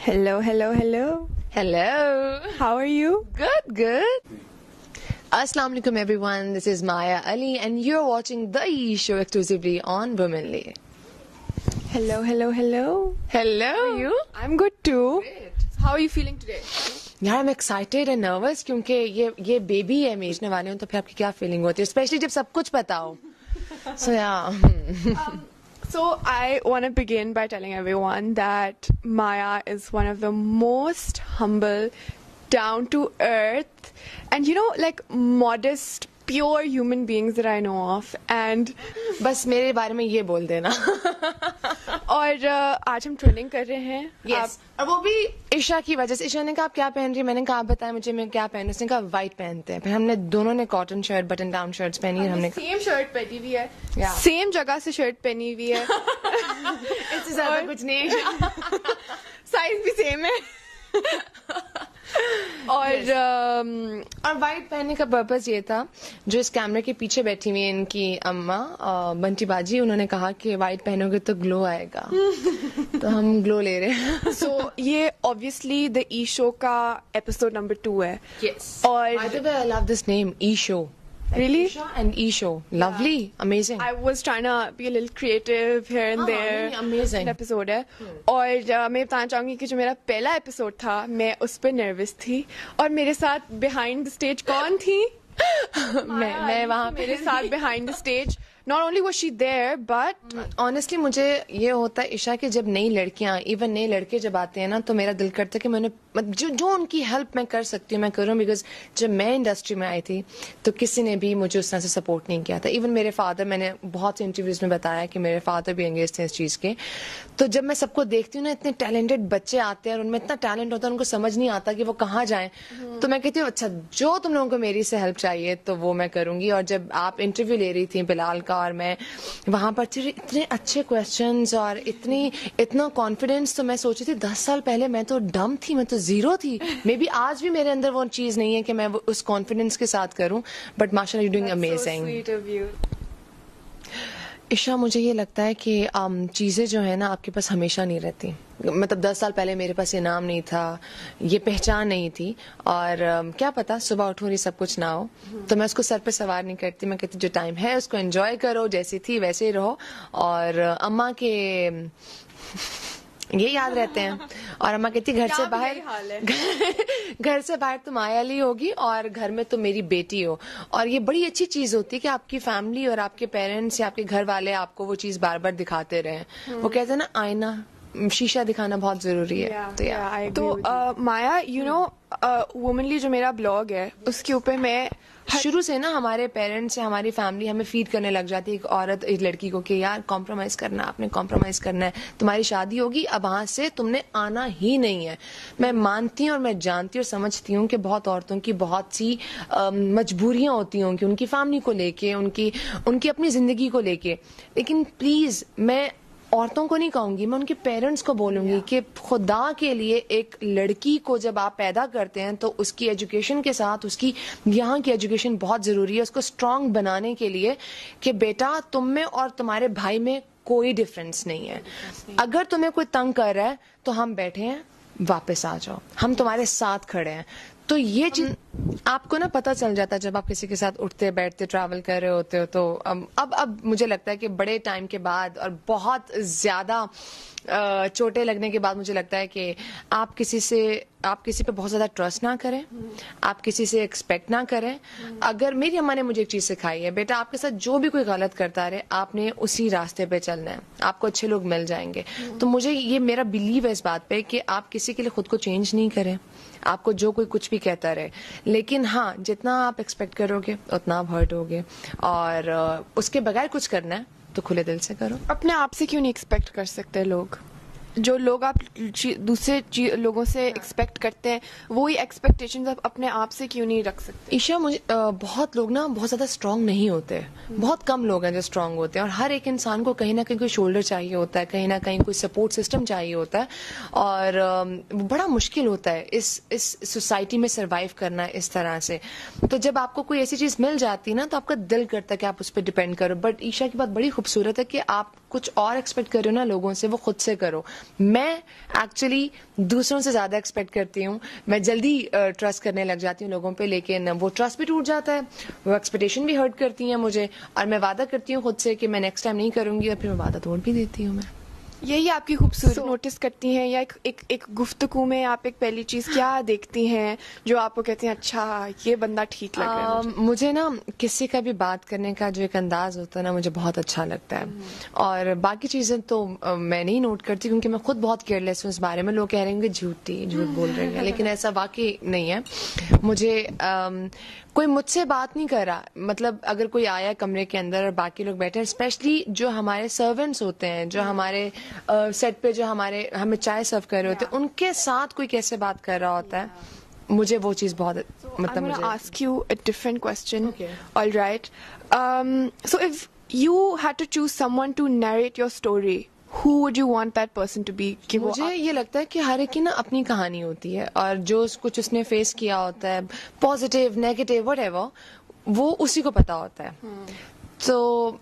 Hello, hello, hello. Hello. How are you? Good. Assalamu alaikum everyone. This is Maya Ali and you're watching The E! Show exclusively on Womanly. Hello, hello, hello. Hello. How are you? I'm good too. Great. How are you feeling today? यार I'm excited and nervous क्योंकि ये baby है मेजने वाले हो तो फिर आपकी क्या फीलिंग होती है स्पेशली जब सब कुछ पता हो. So yeah. So I want to begin by telling everyone that Maya is one of the most humble, down to earth and like modest, pure human beings that I know of. And बस मेरे बारे में ये बोल देना. और आज हम ट्रेनिंग कर रहे हैं. Yes. और वो भी ईशा की वजह से. ईशा ने कहा आप क्या पहन रही है, मैंने कहा आप बताया मुझे मैं क्या पहनूं. उसने कहा व्हाइट पहनते हैं. फिर हमने दोनों ने cotton shirt button down shirts पहनी है. हमने सेम शर्ट पहनी हुई है, Yeah. सेम जगह से शर्ट पहनी हुई है. इससे ज्यादा कुछ नहीं. साइज भी सेम है. और वाइट पहनने का पर्पस ये था, जो इस कैमरे के पीछे बैठी हुई है इनकी अम्मा बंटी बाजी, उन्होंने कहा कि वाइट पहनोगे तो ग्लो आएगा. तो हम ग्लो ले रहे हैं. सो ये ऑब्वियसली द ई शो का एपिसोड नंबर 2 है. और By the way, I love this name, E! Show. Really? Isha and E! Show. Lovely. Amazing. I was trying to be a little creative here and there. नहीं, amazing. Episode है. और मैं बताना चाहूंगी कि जो मेरा पहला एपिसोड था मैं उस पर नर्वस थी. और मेरे साथ बिहाइंड द स्टेज कौन थी? मैं वहाँ पे मेरे साथ behind the stage. Not only was she there, but honestly मुझे ये होता है ईशा कि जब नई लड़कियां इवन नए लड़के जब आते हैं ना तो मेरा दिल करता है कि मैंने जो उनकी हेल्प मैं कर सकती हूँ मैं करूँ. बिकॉज जब मैं इंडस्ट्री में आई थी तो किसी ने भी मुझे उस तरह से सपोर्ट नहीं किया था. इवन मेरे फादर, मैंने बहुत से इंटरव्यूज में बताया कि मेरे फादर भी एंगेज थे इस चीज़ के. तो जब मैं सबको देखती हूँ ना इतने टैलेंटेड बच्चे आते हैं और उनमें इतना टैलेंट होता है उनको समझ नहीं आता कि वो कहाँ जाएं. तो मैं कहती हूँ अच्छा जो तुम लोगों को मेरी से हेल्प चाहिए तो वो मैं करूँगी. और जब आप इंटरव्यू ले रही थी बिलाल का और मैं वहां पर इतने अच्छे क्वेश्चंस और इतना कॉन्फिडेंस, तो मैं सोची थी 10 साल पहले मैं तो डम थी, मैं तो जीरो थी. मे बी आज भी मेरे अंदर वो चीज नहीं है कि मैं उस कॉन्फिडेंस के साथ करूं. बट माशाल्लाह यू डूइंग अमेजिंग. ईशा मुझे ये लगता है कि चीज़ें जो है ना आपके पास हमेशा नहीं रहती. मतलब 10 साल पहले मेरे पास ये नाम नहीं था, ये पहचान नहीं थी. और क्या पता सुबह उठूं और ये सब कुछ ना हो. तो मैं उसको सर पे सवार नहीं करती. मैं कहती जो टाइम है उसको एंजॉय करो, जैसी थी वैसे ही रहो. और अम्मा के ये याद रहते हैं. और अम्मा कहती घर से बाहर तुम आया ली होगी और घर में तुम मेरी बेटी हो. और ये बड़ी अच्छी चीज होती है कि आपकी फैमिली और आपके पेरेंट्स या आपके घर वाले आपको वो चीज बार बार दिखाते रहे. वो कहते हैं ना आईना शीशा दिखाना बहुत जरूरी है. तो माया वुमनली जो मेरा ब्लॉग है उसके ऊपर मैं शुरू से ना हमारे पेरेंट्स या हमारी फैमिली हमें फीड करने लग जाती है एक औरत एक लड़की को कि यार कॉम्प्रोमाइज करना, आपने कॉम्प्रोमाइज करना है, तुम्हारी शादी होगी अब वहां से तुमने आना ही नहीं है. मैं मानती हूँ और मैं जानती हूँ और समझती हूँ कि बहुत औरतों की बहुत सी मजबूरियां होती होंगी उनकी फैमिली को लेके, उनकी अपनी जिंदगी को लेके. लेकिन प्लीज मैं औरतों को नहीं कहूंगी, मैं उनके पेरेंट्स को बोलूंगी कि खुदा के लिए एक लड़की को जब आप पैदा करते हैं तो उसकी एजुकेशन के साथ उसकी यहाँ की एजुकेशन बहुत जरूरी है उसको स्ट्रांग बनाने के लिए कि बेटा तुम में और तुम्हारे भाई में कोई डिफरेंस नहीं है. अगर तुम्हें कोई तंग कर रहा है तो हम बैठे हैं, वापस आ जाओ, हम तुम्हारे साथ खड़े हैं. तो ये चीज आपको ना पता चल जाता है जब आप किसी के साथ उठते बैठते ट्रैवल कर रहे होते हो. तो अब मुझे लगता है कि बड़े टाइम के बाद और बहुत ज्यादा चोटें लगने के बाद मुझे लगता है कि आप किसी पे बहुत ज्यादा ट्रस्ट ना करें, आप किसी से एक्सपेक्ट ना करें. अगर मेरी अम्मा ने मुझे एक चीज सिखाई है, बेटा आपके साथ जो भी कोई गलत करता रहे आपने उसी रास्ते पे चलना है, आपको अच्छे लोग मिल जाएंगे. तो मुझे ये मेरा बिलीव है इस बात पे कि आप किसी के लिए खुद को चेंज नहीं करें, आपको जो कोई कुछ भी कहता रहे. लेकिन हाँ जितना आप एक्सपेक्ट करोगे उतना आप हर्ट होगे. और उसके बगैर कुछ करना है तो खुले दिल से करो. अपने आप से क्यों नहीं एक्सपेक्ट कर सकते लोग? जो लोग आप दूसरे लोगों से एक्सपेक्ट करते हैं वही एक्सपेक्टेशंस आप अपने आप से क्यों नहीं रख सकते? ईशा मुझे बहुत लोग ना बहुत ज्यादा स्ट्रांग नहीं होते. बहुत कम लोग हैं जो स्ट्रांग होते हैं. और हर एक इंसान को कहीं ना कहीं कोई शोल्डर चाहिए होता है, कहीं ना कहीं कोई सपोर्ट सिस्टम चाहिए होता है. और बड़ा मुश्किल होता है इस सोसाइटी में सर्वाइव करना इस तरह से. तो जब आपको कोई ऐसी चीज मिल जाती है ना तो आपका दिल करता है कि आप उस पर डिपेंड करो. बट ईशा की बात बड़ी खूबसूरत है कि आप کچھ اور ایکسپیکٹ کر رہے ہو نا لوگوں سے, وہ خود سے کرو. میں ایکچولی دوسروں سے زیادہ ایکسپیکٹ کرتی ہوں, میں جلدی ٹرسٹ کرنے لگ جاتی ہوں لوگوں پہ, لیکن وہ ٹرسٹ بھی ٹوٹ جاتا ہے, وہ ایکسپیکٹیشن بھی ہرٹ کرتی ہیں مجھے, اور میں وعدہ کرتی ہوں خود سے کہ میں نیکسٹ ٹائم نہیں کروں گی, اور پھر میں وعدہ توڑ بھی دیتی ہوں. میں یہی آپ کی خوبصورتی نوٹس کرتی ہیں, یا ایک گفتگو میں آپ ایک پہلی چیز کیا دیکھتی ہیں جو آپ کو کہتے ہیں اچھا یہ بندہ ٹھیک لگ رہا ہے؟ مجھے نا کسی کا بھی بات کرنے کا جو ایک انداز ہوتا ہے نا, مجھے بہت اچھا لگتا ہے. اور باقی چیزیں تو میں نہیں نوٹ کرتی, کیونکہ میں خود بہت کیئرلیس ہوں اس بارے میں. لوگ کہہ رہے ہیں کہ جھوٹ بول رہی ہیں, لیکن ایسا واقعی نہیں ہے. مجھے کوئی مجھ سے بات نہیں کر رہا, مطلب اگر کوئی آیا کمرے کے اندر اور باقی لوگ بیٹھے ہیں, اسپیشلی جو ہمارے سرونٹس ہوتے ہیں, جو ہمارے سیٹ پہ جو ہمیں چائے سرو کر رہے ہوتے ہیں, ان کے ساتھ کوئی کیسے بات کر رہا ہوتا ہے, مجھے وہ چیز بہت مطلب مجھے. ask you a different question. Okay. All right. So if you had to choose someone to narrate your story, who would you want that person to be? مجھے یہ لگتا ہے کہ ہر ایک کی نا اپنی کہانی ہوتی ہے, اور جو کچھ اس نے فیس کیا ہوتا ہے, پازیٹیو نیگیٹو وٹ ایور, وہ اسی کو پتا ہوتا ہے. تو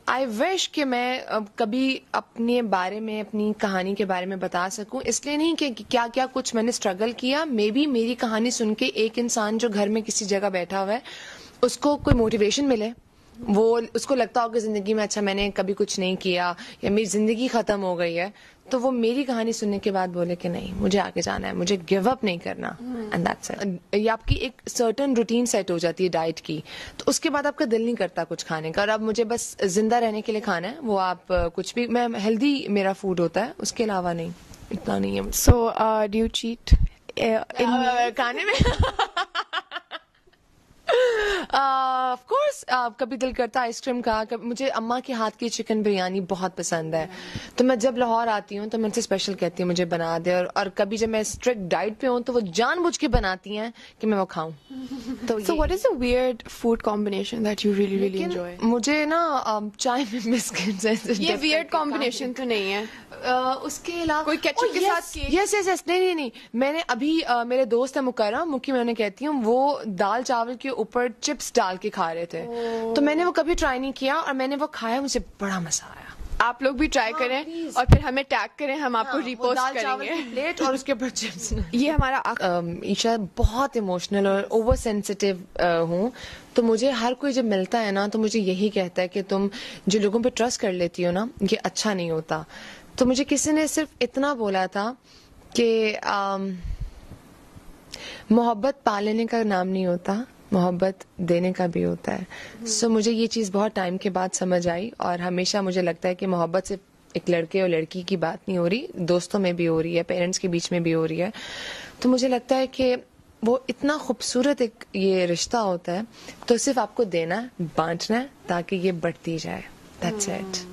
آئی وش کہ میں کبھی اپنے بارے میں, اپنی کہانی کے بارے میں بتا سکوں, اس لیے نہیں کہ کیا کیا کچھ میں نے اسٹرگل کیا. مے بی میری کہانی سن کے ایک انسان جو گھر میں کسی جگہ بیٹھا ہوا ہے, اس کو کوئی موٹیویشن ملے, وہ اس کو لگتا ہو کہ زندگی میں اچھا میں نے کبھی کچھ نہیں کیا, یا میری زندگی ختم ہو گئی ہے, تو وہ میری کہانی سننے کے بعد بولے کہ نہیں مجھے آگے جانا ہے, مجھے گیو اپ نہیں کرنا. And that's it. یہ آپ کی ایک سرٹن روٹین سیٹ ہو جاتی ہے ڈائٹ کی, تو اس کے بعد آپ کا دل نہیں کرتا کچھ کھانے کا, اور اب مجھے بس زندہ رہنے کے لیے کھانا ہے. وہ آپ کچھ بھی, میں ہیلدی میرا فوڈ ہوتا ہے, اس کے علاوہ نہیں, اتنا نہیں ہے. So do you cheat کھانے میں آف کورس کبھی دل کرتا آئس کریم کا. مجھے اماں کے ہاتھ کی چکن بریانی بہت پسند ہے, تو میں جب لاہور آتی ہوں تو میں ان سے اسپیشل کہتی ہوں مجھے بنا دے, اور کبھی جب میں اسٹرکٹ ڈائٹ پہ ہوں تو وہ جان بوجھ کے بناتی ہیں کہ میں وہ کھاؤں. So what is a weird food combination that you really enjoy? مجھے نا چائے میں بسکٹ. یہ weird combination تو نہیں ہے. اس کے علاوہ کوئی کیچپ کے ساتھ یس نہیں, میں نے ابھی میرے دوست ہے مکرم مکی, میں انہیں کہتی ہوں, وہ دال چاول کے اوپر چپس ڈال کے کھا رہے تھے, تو میں نے وہ کبھی ٹرائی نہیں کیا, اور میں نے وہ کھایا, مجھے بڑا مزہ آیا. آپ لوگ بھی ٹرائی کریں اور پھر ہمیں ٹیگ کریں, ہم آپ کو ریپوسٹ کریں گے. پلیٹ اور اس کے اوپر چپس. یہ ہمارا عشا بہت ایموشنل اور اوور سینسیٹیو ہوں, تو مجھے ہر کوئی جب ملتا ہے نا تو مجھے یہی کہتا ہے کہ تم جو لوگوں پہ ٹرسٹ کر لیتی ہو نا, یہ اچھا نہیں ہوتا. تو مجھے کسی نے صرف اتنا بولا تھا کہ محبت پالنے کا نام نہیں ہوتا, محبت دینے کا بھی ہوتا ہے. سو مجھے یہ چیز بہت ٹائم کے بعد سمجھ آئی, اور ہمیشہ مجھے لگتا ہے کہ محبت صرف ایک لڑکے اور لڑکی کی بات نہیں ہو رہی, دوستوں میں بھی ہو رہی ہے, پیرنٹس کے بیچ میں بھی ہو رہی ہے. تو مجھے لگتا ہے کہ وہ اتنا خوبصورت ایک یہ رشتہ ہوتا ہے, تو صرف آپ کو دینا ہے, بانٹنا ہے, تاکہ یہ بڑھتی جائے. That's it.